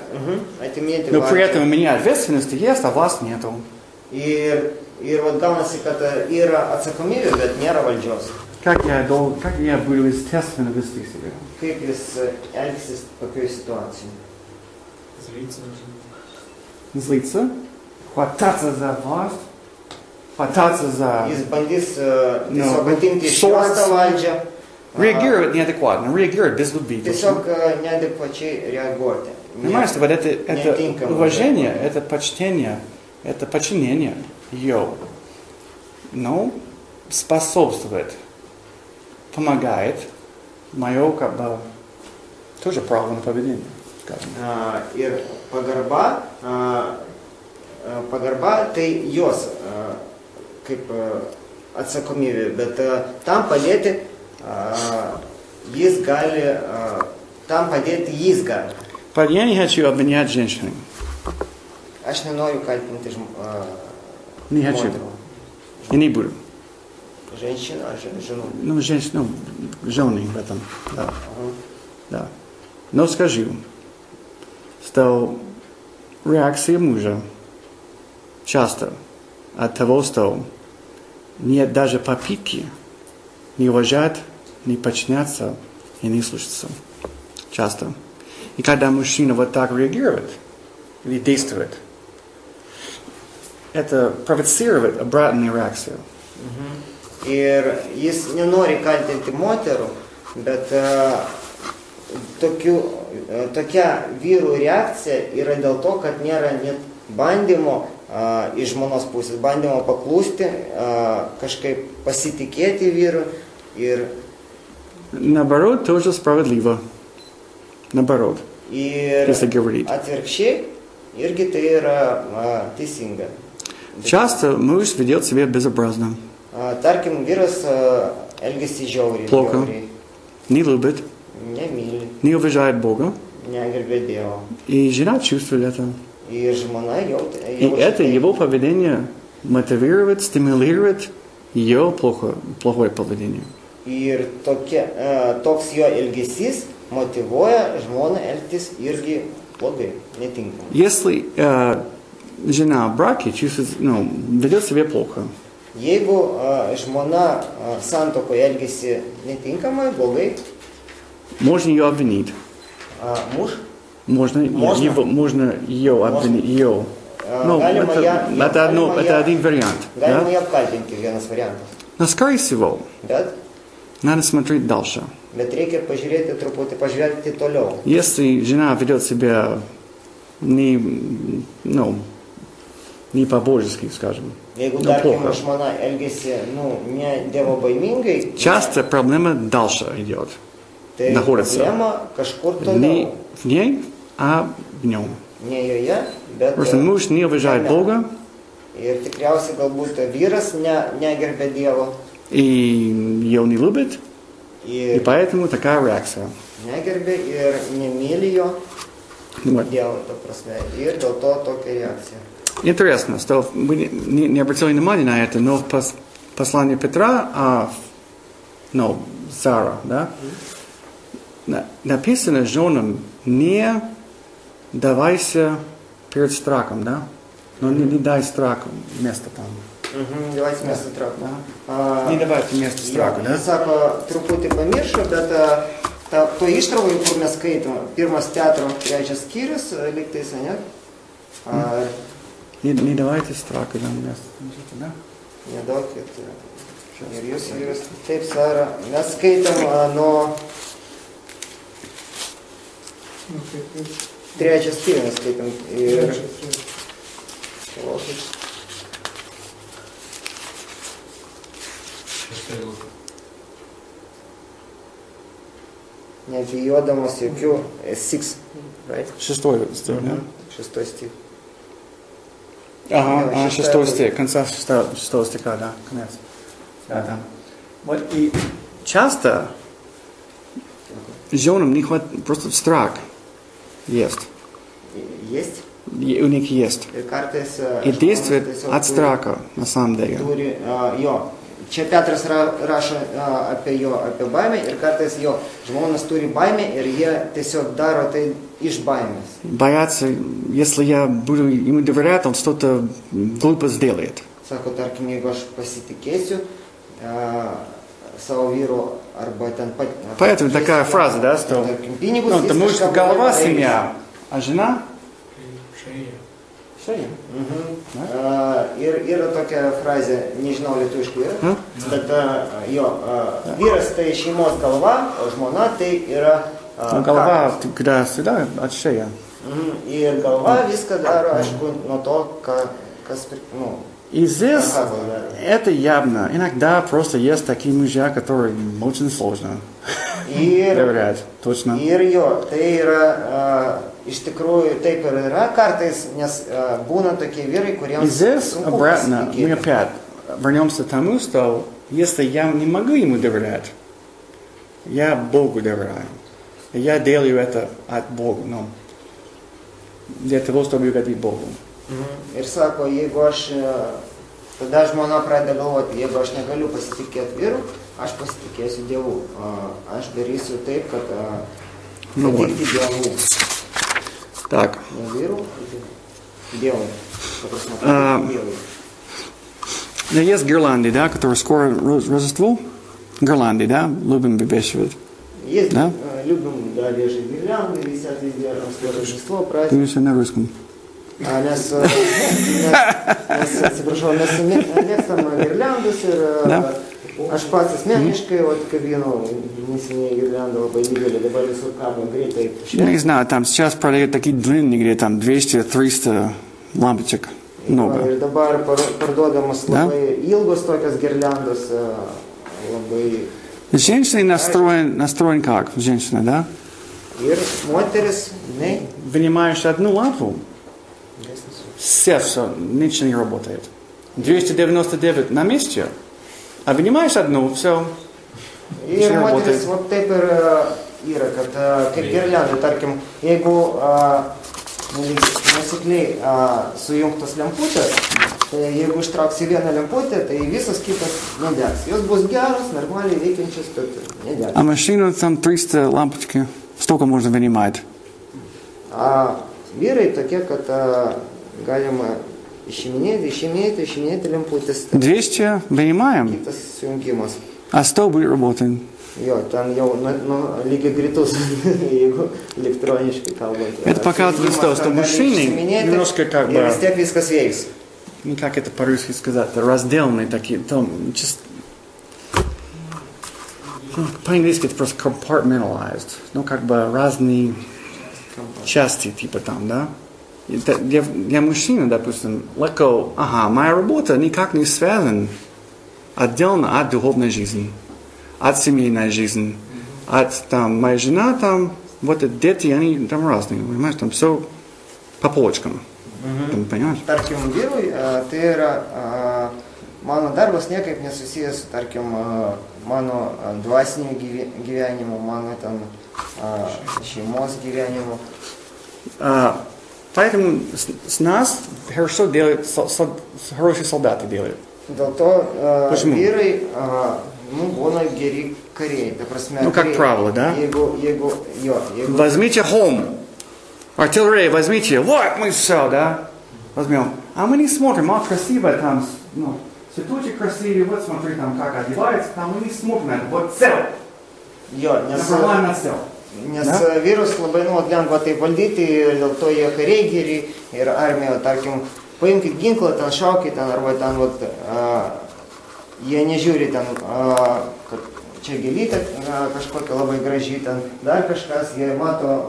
Но при этом у меня ответственности есть, а власть нету. Ir vat gaunasi, kad yra atsakomybė, bet nėra valdžios. Как я буду естественно вести себя? Kaip jis elgsis tokioje situacijoje? Злиться? Хвататься за власть? Хвататься за... Jis bandys tiesiog atimti iš jos tą valdžią. Реагировать неадекватно, реагировать без любви. Tiesiog neadekvačiai reaguoti. Понимаете, вот это уважение, это почтение, это подчинение ее, способствует, помогает мое, тоже правильное поведение, скажем. Ir pagarba tai jos kaip atsakomybė, bet tam padėti jis gali. Я не хочу обвинять женщину. Aš nenoriu kaltinti Не хочу. И не буду. Женщину, жену. Жены в этом. Да. Да. Но скажу, что реакция мужа часто от того, что нет даже попытки не уважать, не подчиняться и не слушаться. Часто. И когда мужчина вот так реагирует или действует, это провоцирует обратную реакцию. Ir jis nenori kaltinti moterų, bet tokia vyrų reakcija yra dėl to, kad nėra net bandymo iš žmonos pusės, bandymo paklusti, kažkaip pasitikėti vyrų ir... Наоборот, тоже справедливо. Наоборот. Ir atvirkščiai, irgi tai yra teisinga. Часто муж ведет себя безобразно. Tarkim, vyras elgiasi žiauriai. Плохо. Не любит. Nemyli. Не уважает Бога. Negerbė Dievo. И жена чувствует это. И жена И это его поведение мотивирует, стимулирует ее плохое поведение. Ir toks jo elgesys motyvuoja žmoną elgtis irgi blogai, netinkamai. Если жена в браке чувствует, ведет себя плохо. Jeigu žmona santuokoje elgiasi netinkamai, blogai, можно ее обвинить. Муж? Можно ее обвинить. Ее. Это один вариант. Galima ją apkaltinti, vienas variantas. Но, скорее всего, надо смотреть дальше. Bet reikia pažiūrėti toliau. Если жена ведет себя не по-божески, скажем, Jeigu, tarkim, žmona elgiasi, ne dievobaimingai, часто проблема дальше идет. Tai problema kažkur toliau. Не в ней, а в нем. Не joje, bet... Просто муж не уважает Бога. Ir tikriausiai galbūt vyras negerbė Dievo. И ее не любит. И поэтому такая реакция. Negerbė ir nemyli jo. Dievo, ta prasme. Ir dėl to tokia reakcija. Интересно, что мы не обратили внимания на это, но в послании Петра, Сара, да, написано женам, не давайся перед страхом, да, но не дай страху место там. Давайте место страху. Да. Не давайте место страху, да? Sako, truputį pamiršo, bet to ištraukai, kur mes skaitom, 1 Petro 3 skyrius, lygtais, ne? Не давайте страху нам место, да? Nedaukit. Ir jūs, taip, Sara, mes skaitom nuo 3 skyrių mes skaitom. Ir nebijodamas jokių 6, right? 6 стих, да? 6 стих. Ага, 6 стих, конца 6 стиха, да, конец. Да. Вот и часто женам не хватает, просто страх есть. Есть? У них есть. И действует от страха, на самом деле. Čia Petras rašo apie baimę ir kartais jo žmonės turi baimę ir jie tiesiog daro tai iš baimės. Боятся, если я буду ему доверять, он что-то глупо сделает. Sako, tarkim, jeigu aš pasitikėsiu savo vyru arba ten pat... Поэтому такая фраза, да, что потому что голова семья, а жена šeja. Ir yra tokia frazė, nežinau lietuviškai yra, bet vyras tai šeimos galva, o žmona tai yra голова, когда всегда от шеи. Ir galva viską daro, aišku, nuo to, kas... И здесь это явно. Иногда просто есть такие мужья, которым очень сложно доверять. Точно. Ir jo, tai yra iš tikrųjų taip ir yra kartais, nes būna tokie vyrai, kuriems sunku обратно, мы опять вернемся к тому, что если я не могу ему доверять, я Богу доверяю. Я делаю это от Бога, для того, чтобы угодить Богу. Ir sako, jeigu aš, tada žmona pradeda galvoti, jeigu aš negaliu pasitikėti vyru, aš pasitikėsiu Dievu. Aš darysiu taip, kad patikti Dievu. Так. Не віру, Дievu. Есть гирлянды, да, которые скоро Рождество. Гирлянды, да, любим вывешивать. Есть, да? Любим, да, вешать гирлянды, висят везде, скоро Рождество, праздник. Ты еще на русском. Nes atsiprašau, mes mėgstam girliandus ir aš pats asmeniškai, kabinu neseniai girliandą labai didelį, dabar visur kabam greitai. Не знаю, там сейчас продают такие длинные, где там 200-300 лампочек. Много. Ir dabar parduodamas labai ilgos tokios girliandos, labai... Женщина настроен как? Женщина, да? Ir moteris, ne? Вынимаешь одну лампу, все, ничего не работает. 299 на месте, а вынимаешь одну, все. Ir moteris, вот taip ir yra, kad kaip girliandai, tarkim, jeigu nusikliai sujungtos lemputės, tai jeigu ištrauksi vieną lemputę, tai visas kitas nedegs. Jos bus geros, normaliai veikiančios, bet nedegs. А машину там 300 лампочки, столько можно вынимать. А vyrai tokie, kad galima išiminėti lemputės. 200 вынимаем, Kitas sujungimas. а 100 будет работать. Jo, ten jau lygiai greitus, jeigu elektroniškai kalbant. Это показывает то, что мужчины немножко как бы... Ir vis tiek viskas veiks. Как это по-русски сказать? Разделенные такие, там, по-английски это просто compartmentalized. Как бы разные части, типа там, да? Для мужчины, допустим, легко, моя работа никак не связана отдельно от духовной жизни, от семейной жизни, от там, моя жена там, вот эти дети, они там разные, понимаешь, там все по полочкам. Там, понимаешь? Tarkim, vyrui, tai yra, mano darbas niekaip nesusijęs su, tarkim, mano dvasiniu gyvenimu, mano ten šeimos gyvenimu. Поэтому с нас хорошо делают, хорошие солдаты делают. Dėl to vyrai, būna geri kariai. Ну, как правило, да? Jeigu. Возьмите home. Артиллерия возьмите. Вот мы все, да? Возьмем. А мы не смотрим, красиво там, цветочек красивый, вот смотри, там как одевается, там мы не смотрим на это. Вот цель. Направляем на цель. Nes vyrus labai lengva tai valdyti ir dėl to jie kariai geri ir armijoje, tarkim, paimkit ginklą, ten šaukit, arba ten, jie nežiūri ten, kad čia gėlytė kažkokia labai graži, ten dar kažkas, jie mato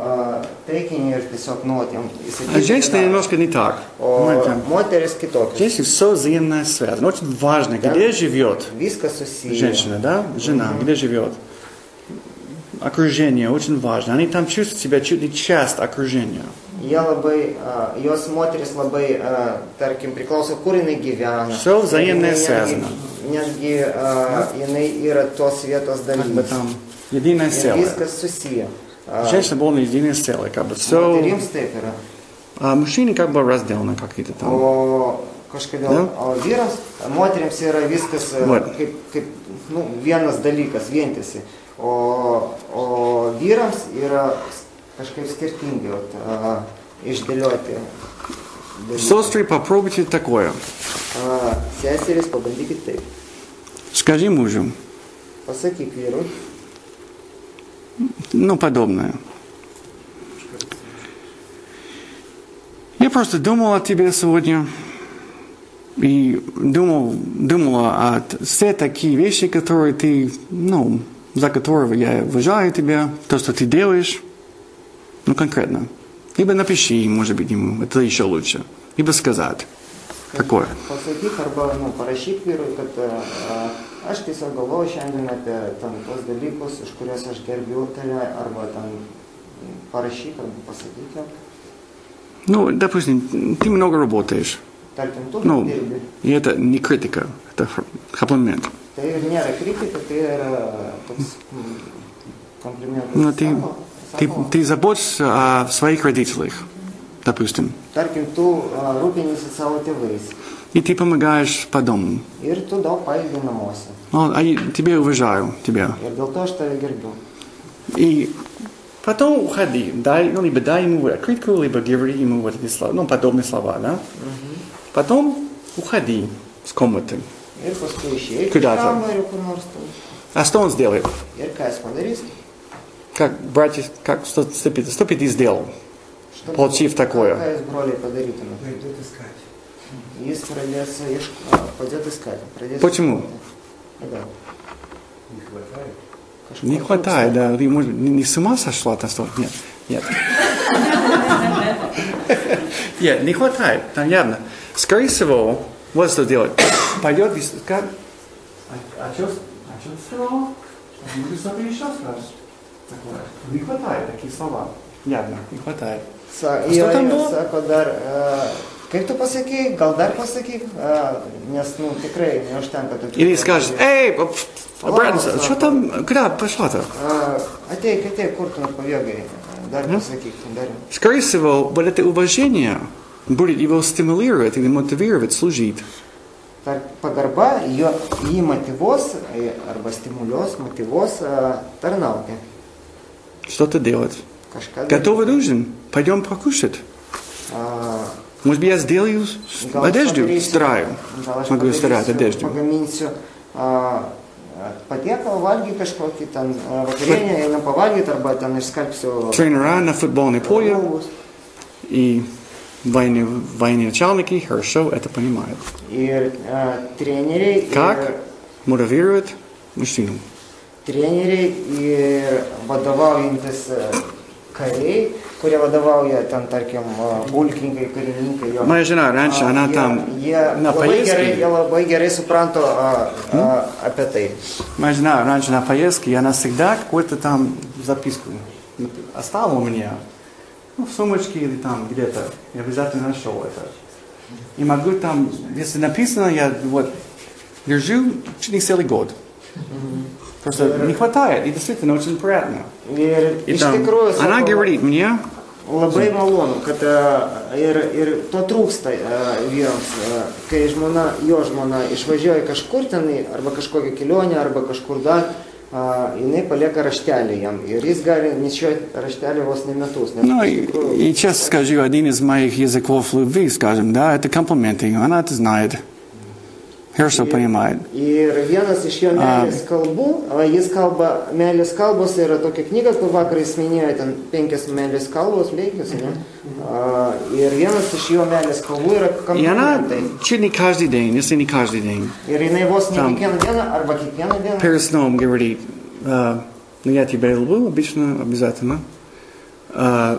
taikinį ir tiesiog jam įsakyti. А женщина немножко не так. Мотерис киток. Здесь все взаимная связь. Очень важно, где живет женщина, да? Жена, где живет. Окружение очень важно. Они там чувствуют себя чуть ли часть окружения. Jos moteris labai, tarkim, priklauso, kur jinai gyvena. Все взаимное связано. Netgi jinai yra tos vietos dalis. Единое целое. Viskas susiję. Женщина была единое целое, как бы все. Moterims taip yra. А мужчины как бы разделены какие-то там. Kažkodėl vyrams, moterims yra viskas kaip vienas dalykas, vientisi. O vyrams yra kažkaip skirtingi išdėlioti. Сестры, попробуйте такое. Seserys, pabandykit taip. Скажи мужу. Pasakyk vyrui. Подобное. Я просто думал о тебе сегодня. И думала о все такие вещи, которые ты, за которого я уважаю тебя, то, что ты делаешь, конкретно. Либо напиши, может быть, ему, это еще лучше. Либо сказать. Какое? Pasakyk arba, parašyk vyrui, kad aš tiesiog galvoju šiandien apie tos dalykus, iš kuriuos aš gerbiu tave, arba parašyk arba pasakyk. Допустим, ты много работаешь. И это не критика, это комплимент. Tai nėra kritika, tai yra toks komplimentas. Ты заботишься о своих родителях, допустим. Tarkim, tu rūpiniesi savo tėvais. И ты помогаешь по дому. Ir tu daug pailgi namuose. Тебя уважаю, тебя. Ir dėl to aš tave gerbiu. И потом уходи, либо дай ему критику, либо говори ему вот эти слова, подобные слова, да? Потом уходи с комнаты. Куда-то. А что он сделает? Как братья, как 105 сделал, получив такое? Почему? Не хватает, да. Ты, может, не с ума сошла? Нет. Нет, не хватает, там явно. Скорее всего, вот что делать. Пойдет и скажет, а что ты сказал? Ты что-то еще скажешь? Не хватает такие слова. Явно, не хватает. Что там было? Kaip tu pasakai, gal dar pasakyk, nes, tikrai neužtenka tokių. Или скажешь, брат, что там, куда пошла-то? Ateik, kur tu pabėgai, dar pasakyk, dar. Скорее всего, вот это уважение будет его стимулировать или мотивировать служить. Pagarba jį motyvuos, arba stimuliuos, motyvuos tarnauti. Что-то делать. Готовый ужин? Пойдем покушать. Может быть, я сделаю одежду, стараю. Могу старать одежду. Pagaminsiu patiekalą, valgyti kažkokį ten vakarienę, einam pavalgyti, arba ten išskalbsiu. Тренера на футбольное поле. И военачальники хорошо это понимают. Ir treneriai. Как мотивировать мужчину? Treneriai ir vadovaujantis kariai, kurie vadovauja ten, tarkim, pulkininkai, karininkai. Моя жена раньше, она там на поездке. Jie labai gerai supranta apie tai. Моя жена раньше на поездке, и она всегда какую-то там записку оставила у меня. В сумочке или там где-то. Я обязательно нашел это. И могу там, если написано, я держу чуть не целый год. Просто не хватает, и действительно очень приятно. И там, она говорит мне, Labai malonu, kad ir to trūksta vyrams, kai jo žmona išvažiuoja kažkur tenai, arba kažkokią kelionę, arba kažkur dar, jinai palieka raštelį jam, ir jis gali nešioti raštelį vos ne metus. Ну, и честно скажу, один из моих языков любви, скажем, да, это комплименты, она это знает. Хорошо понимает. Ir vienas iš jo meilės kalbų, jis kalba, meilės kalbos yra tokia knyga, kur vakar jis minėjo, ten 5 meilės kalbos, veikius, ne? Ir vienas iš jo meilės kalbų yra комплименты. И она чуть не каждый день, если не каждый день. Ir jinai vos ne kiekvieną dieną, arba kiekvieną dieną. Перед сном говорит, ну я тебя люблю, обычно, обязательно.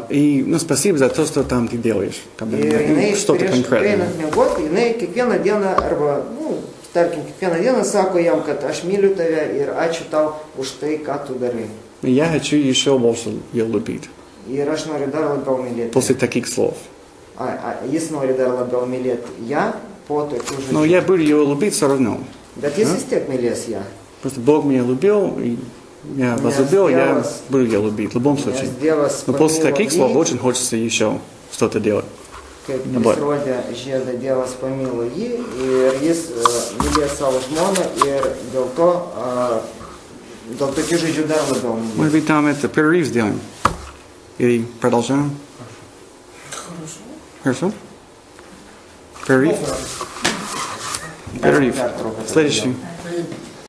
И, ну, спасибо за то, что там ты делаешь. Что-то конкретное. Jinai kiekvieną dieną, arba, nu, tarkim, kiekvieną dieną sako jam, kad aš myliu tave ir ačiū tau už tai, ką tu darai. Я хочу еще больше ее любить. Ir aš noriu dar labiau mylėti. После таких слов. Jis nori dar labiau mylėti ją po tokių žodžių. Но я буду ее любить все равно. Bet jis vis tiek mylės ją. Просто Бог меня любил, и я возлюбил, я буду ее любить в любом случае. Но после таких слов очень хочется еще что-то делать. Kaip pasirodė žiedą, Dievas pamilo jį ir jis mylėjo savo žmoną ir dėl tokių žodžių dar labiau mylėjo. Может быть, там это перерыв сделаем? Или продолжаем? Хорошо. Перерыв? Перерыв. Следующий.